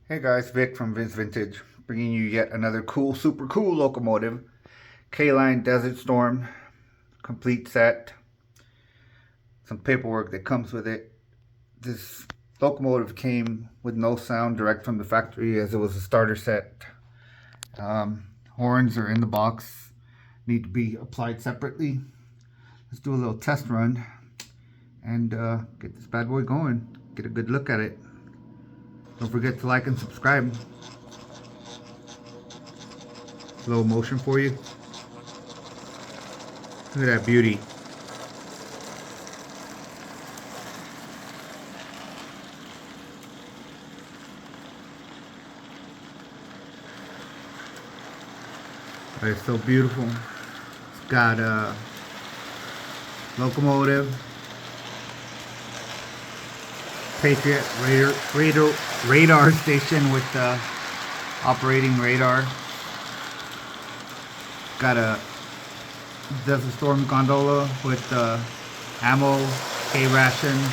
Hey guys, Vic from Vince Vintage, bringing you yet another super cool locomotive. K-Line Desert Storm, complete set. Some paperwork that comes with it. This locomotive came with no sound direct from the factory as it was a starter set. Horns are in the box, need to be applied separately. Let's do a little test run and get this bad boy going. Get a good look at it. Don't forget to like and subscribe. Slow motion for you. Look at that beauty. It's so beautiful. It's got a locomotive, Patriot radar station with operating radar. Got a Desert Storm gondola with ammo, K-rations,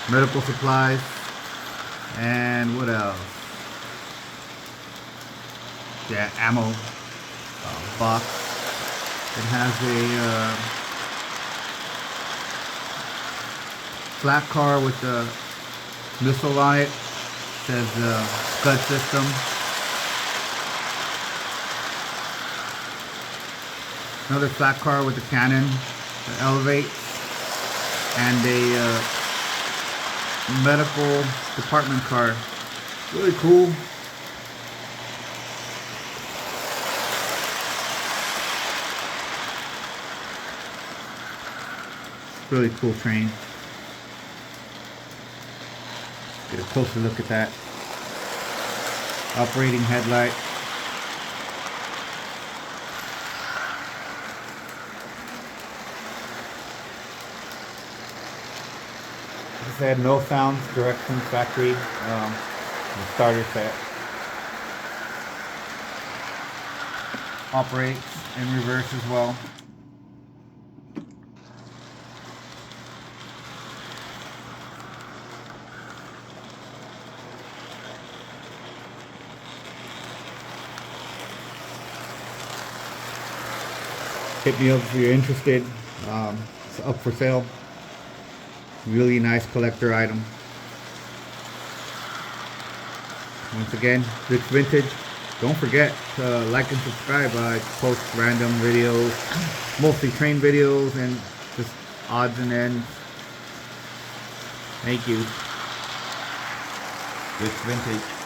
medical supplies, and what else? Yeah, ammo box. It has a flat car with a missile on it. It says Scud system. Another flat car with a cannon to elevate, and a medical department car. Really cool. Really cool train. Get a closer look at that. Operating headlight. This had no sounds direct from the factory. The starter set. Operates in reverse as well. Hit me up if you're interested. It's up for sale. Really nice collector item. Once again, Vic Vintage. Don't forget to like and subscribe. I post random videos, mostly train videos and just odds and ends. Thank you. Vic Vintage.